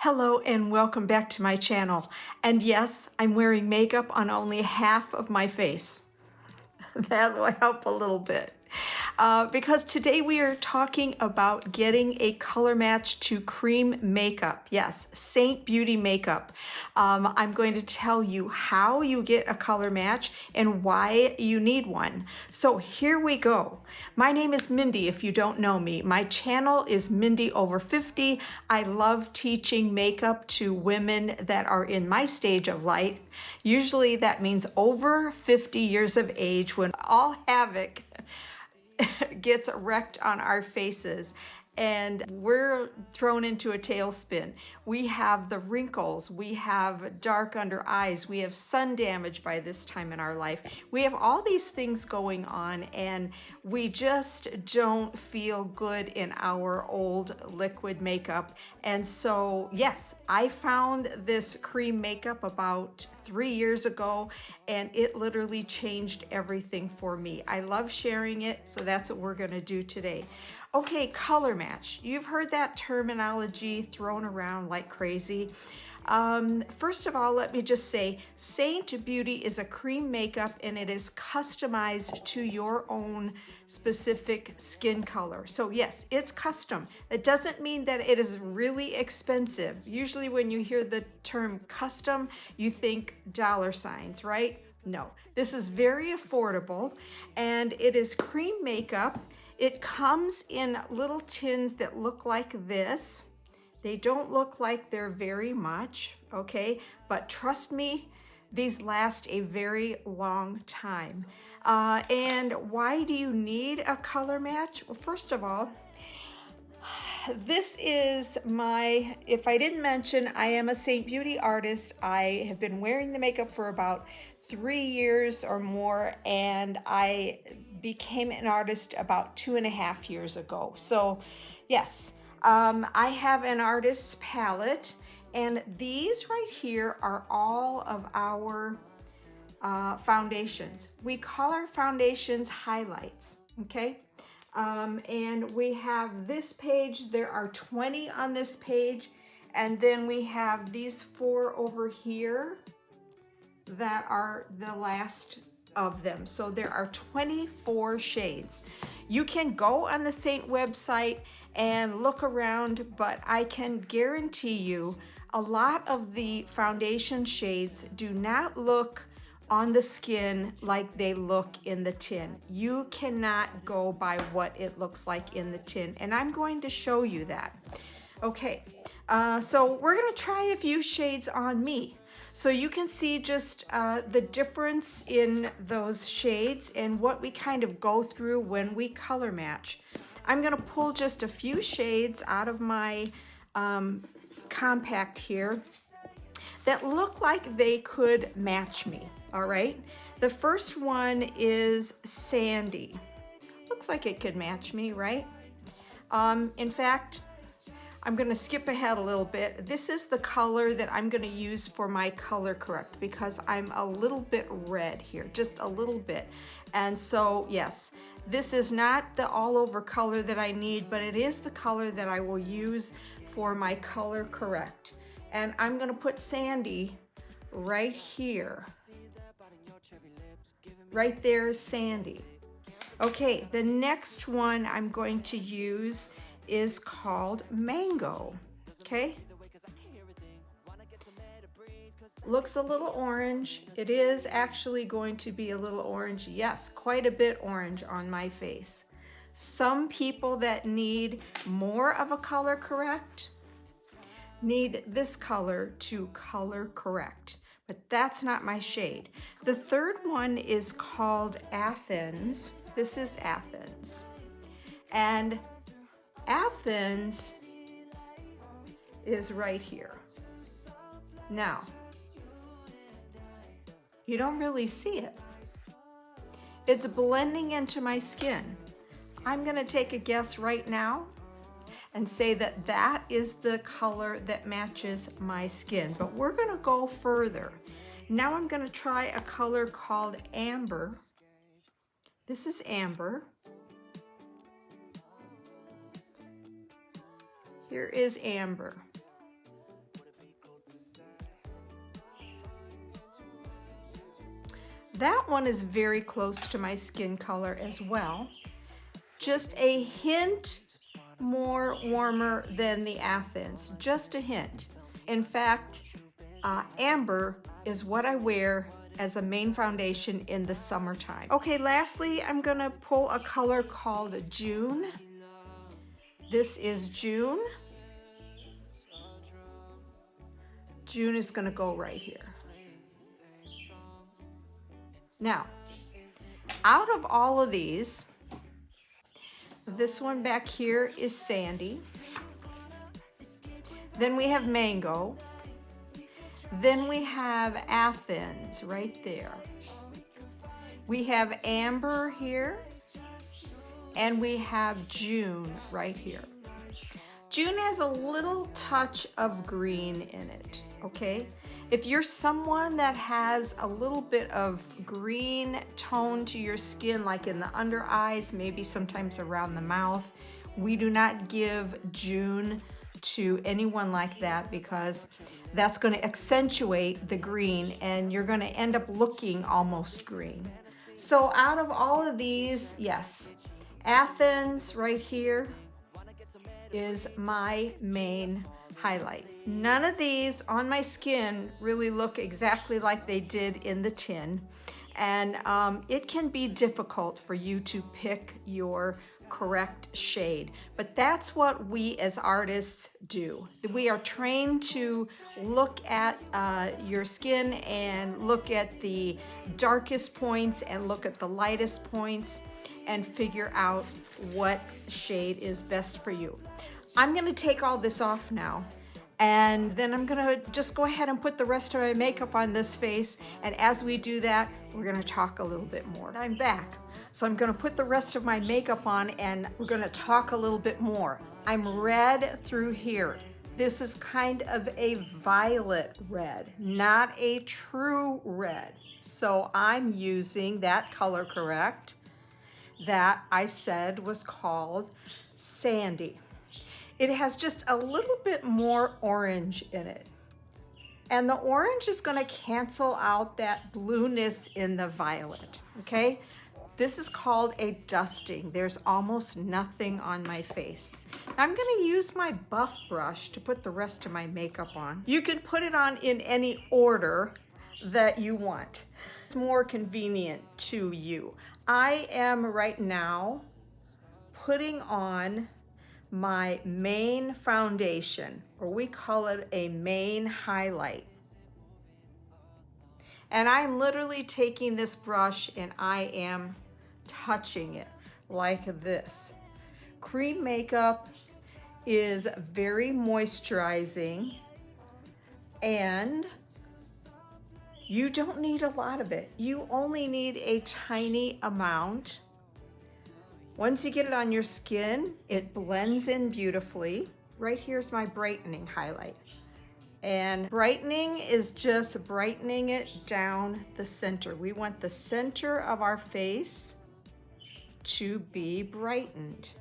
Hello and welcome back to my channel. And yes, I'm wearing makeup on only half of my face. That will help a little bit. Because today we are talking about getting a color match to cream makeup. Yes, Seint Beauty makeup. I'm going to tell you how you get a color match and why you need one. So here we go. My name is Mindy if you don't know me. My channel is Mindy Over 50. I love teaching makeup to women that are in my stage of life. Usually that means over 50 years of age when all havoc gets wrecked on our faces and we're thrown into a tailspin. We have the wrinkles, we have dark under eyes, we have sun damage by this time in our life. We have all these things going on and we just don't feel good in our old liquid makeup. And so, yes, I found this cream makeup about 3 years ago and it literally changed everything for me. I love sharing it, so that's what we're gonna do today. Okay, color match. You've heard that terminology thrown around like crazy. First of all, let me just say, Seint Beauty is a cream makeup and it is customized to your own specific skin color. So yes, it's custom. It doesn't mean that it is really expensive. Usually when you hear the term custom, you think dollar signs, right? No, this is very affordable and it is cream makeup. It comes in little tins that look like this. They don't look like they're very much, okay? But trust me, these last a very long time. And why do you need a color match? Well, first of all, this is my, if I didn't mention, I am a Seint Beauty artist. I have been wearing the makeup for about 3 years or more, and I became an artist about 2.5 years ago. So yes, I have an artist's palette, and these right here are all of our foundations. We call our foundations highlights, okay? And we have this page, there are 20 on this page, and then we have these 4 over here that are the last of them. So there are 24 shades. You can go on the Seint website and look around, but I can guarantee you a lot of the foundation shades do not look on the skin like they look in the tin. You cannot go by what it looks like in the tin, and I'm going to show you that. Okay, so we're gonna try a few shades on me. So you can see just the difference in those shades and what we kind of go through when we color match. I'm gonna pull just a few shades out of my compact here that look like they could match me, all right? The first one is Sandy. Looks like it could match me, right? In fact, I'm gonna skip ahead a little bit. This is the color that I'm gonna use for my color correct because I'm a little bit red here, just a little bit. And so, yes, this is not the all over color that I need, but it is the color that I will use for my color correct. And I'm gonna put Sandy right here. Right there is Sandy. Okay, the next one I'm going to use is called Mango, okay? Looks a little orange. It is actually going to be a little orange. Yes, quite a bit orange on my face. Some people that need more of a color correct need this color to color correct, but that's not my shade. The third one is called Athens. This is Athens. And Athens is right here. Now, you don't really see it. It's blending into my skin. I'm gonna take a guess right now and say that that is the color that matches my skin, but we're gonna go further. Now I'm gonna try a color called Amber. This is Amber. Here is Amber. That one is very close to my skin color as well. Just a hint more warmer than the Athens, just a hint. In fact, amber is what I wear as a main foundation in the summertime. Okay, lastly, I'm gonna pull a color called June. This is June. June is gonna go right here. Now, out of all of these, this one back here is Sandy. Then we have Mango. Then we have Athens right there. We have Amber here. And we have June right here. June has a little touch of green in it, okay? If you're someone that has a little bit of green tone to your skin, like in the under eyes, maybe sometimes around the mouth, we do not give June to anyone like that because that's going to accentuate the green and you're going to end up looking almost green. So out of all of these, yes, Athens right here is my main highlight. None of these on my skin really look exactly like they did in the tin, and it can be difficult for you to pick your correct shade, but that's what we as artists do. We are trained to look at your skin and look at the darkest points and look at the lightest points and figure out what shade is best for you. I'm gonna take all this off now, and then I'm gonna just go ahead and put the rest of my makeup on this face, and as we do that, we're gonna talk a little bit more. I'm back, so I'm gonna put the rest of my makeup on and we're gonna talk a little bit more. I'm red through here. This is kind of a violet red, not a true red. So I'm using that color correct that I said was called Sandy. It has just a little bit more orange in it. And the orange is gonna cancel out that blueness in the violet, okay? This is called a dusting. There's almost nothing on my face. I'm gonna use my buff brush to put the rest of my makeup on. You can put it on in any order that you want. It's more convenient to you. I am right now putting on my main foundation, or we call it a main highlight. And I'm literally taking this brush and I am touching it like this. Cream makeup is very moisturizing and you don't need a lot of it. You only need a tiny amount. Once you get it on your skin, it blends in beautifully. Right here's my brightening highlight. And brightening is just brightening it down the center. We want the center of our face to be brightened.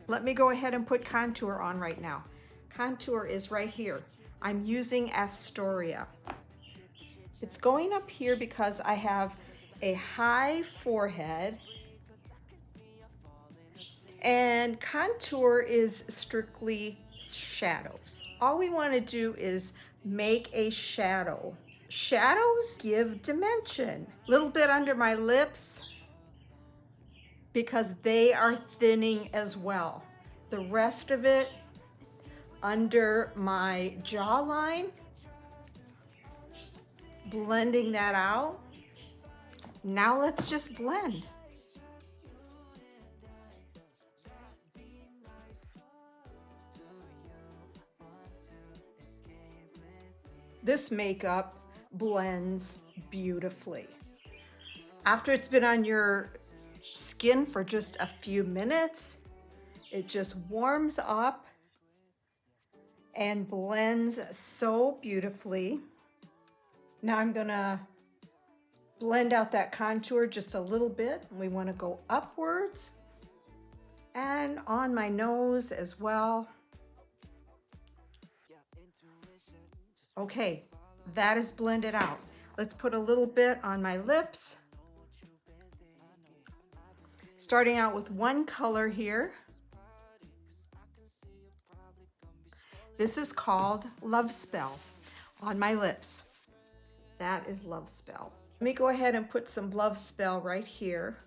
Let me go ahead and put contour on right now. Contour is right here. I'm using Astoria. It's going up here because I have a high forehead. And contour is strictly shadows. All we want to do is make a shadow. Shadows give dimension. A little bit under my lips because they are thinning as well. The rest of it under my jawline, blending that out. Now let's just blend. This makeup blends beautifully. After it's been on your skin for just a few minutes, it just warms up and blends so beautifully. Now I'm gonna blend out that contour just a little bit. We wanna go upwards and on my nose as well. Okay, that is blended out. Let's put a little bit on my lips. Starting out with one color here. This is called Love Spell on my lips. That is Love Spell. Let me go ahead and put some Love Spell right here.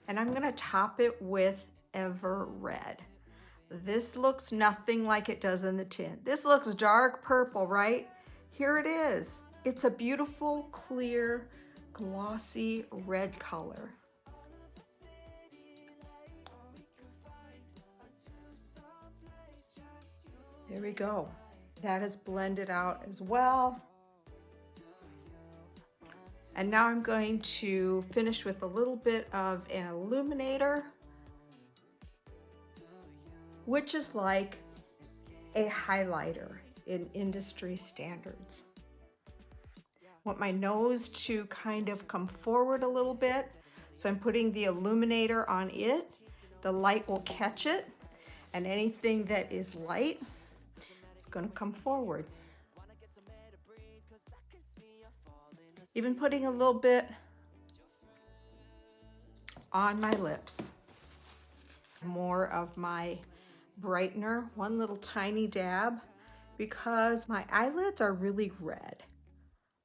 And I'm gonna top it with Ever Red. This looks nothing like it does in the tin. This looks dark purple, right? Here it is. It's a beautiful, clear, glossy red color. There we go. That is blended out as well. And now I'm going to finish with a little bit of an illuminator, which is like a highlighter in industry standards. Want my nose to kind of come forward a little bit, so I'm putting the illuminator on it. The light will catch it, and anything that is light is going to come forward. Even putting a little bit on my lips. More of my brightener, one little tiny dab, because my eyelids are really red.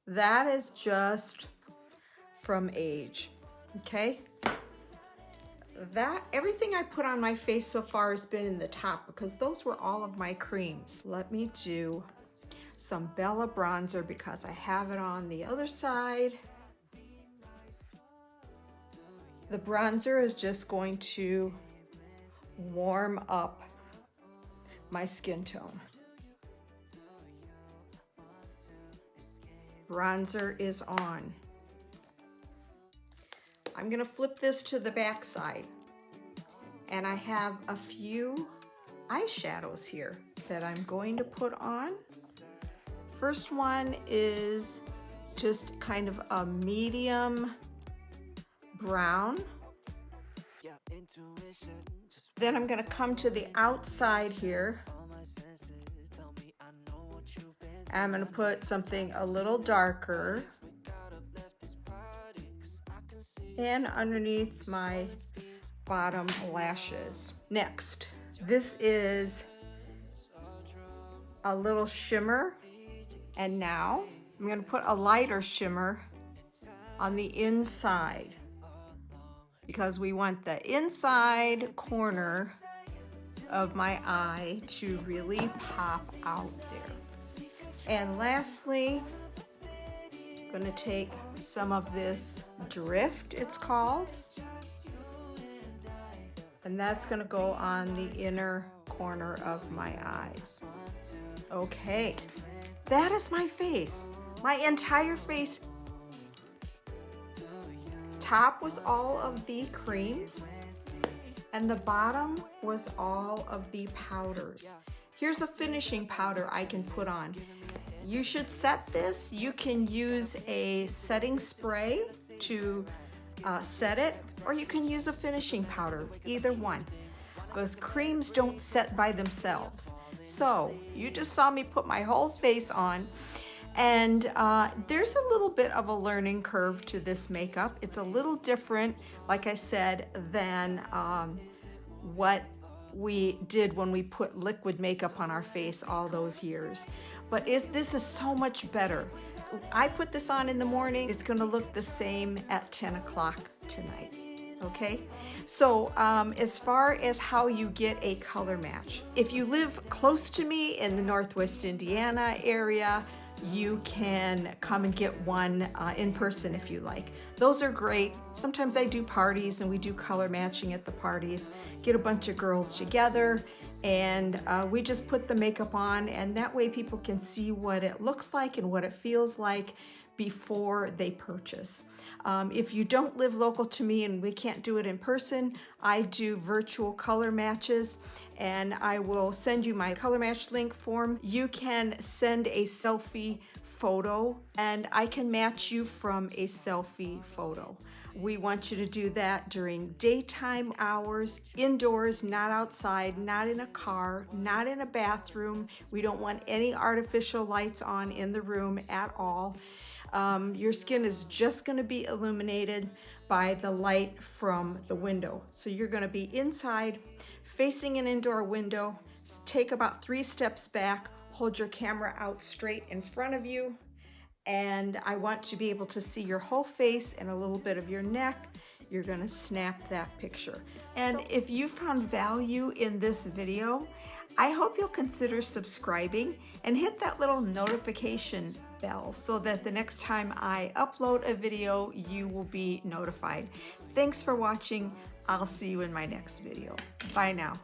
That is just from age, okay? Everything I put on my face so far has been in the top because those were all of my creams. Let me do some Bella bronzer because I have it on the other side. The bronzer is just going to warm up my skin tone. Bronzer is on. I'm gonna flip this to the back side, and I have a few eyeshadows here that I'm going to put on. First one is just kind of a medium brown. Then I'm gonna come to the outside here. I'm gonna put something a little darker. And underneath my bottom lashes. Next, this is a little shimmer. And now I'm gonna put a lighter shimmer on the inside because we want the inside corner of my eye to really pop out there. And lastly, I'm gonna take some of this Drift, it's called, and that's gonna go on the inner corner of my eyes. Okay, that is my face, my entire face. Top was all of the creams, and the bottom was all of the powders. Here's a finishing powder I can put on. You should set this. You can use a setting spray to set it, or you can use a finishing powder, either one. Those creams don't set by themselves. So you just saw me put my whole face on, and there's a little bit of a learning curve to this makeup. It's a little different, like I said, than what we did when we put liquid makeup on our face all those years. But this is so much better. I put this on in the morning. It's gonna look the same at 10 o'clock tonight, okay? So as far as how you get a color match, if you live close to me in the Northwest Indiana area, you can come and get one in person if you like. Those are great. Sometimes I do parties and we do color matching at the parties. Get a bunch of girls together and we just put the makeup on, and that way people can see what it looks like and what it feels like before they purchase. If you don't live local to me and we can't do it in person, I do virtual color matches, and I will send you my color match link form. You can send a selfie photo and I can match you from a selfie photo. We want you to do that during daytime hours, indoors, not outside, not in a car, not in a bathroom. We don't want any artificial lights on in the room at all. Your skin is just going to be illuminated by the light from the window. So you're going to be inside, facing an indoor window. Take about 3 steps back, hold your camera out straight in front of you, and I want to be able to see your whole face and a little bit of your neck. You're going to snap that picture. And if you found value in this video, I hope you'll consider subscribing and hit that little notification bell so that the next time I upload a video, you will be notified. Thanks for watching. I'll see you in my next video. Bye now.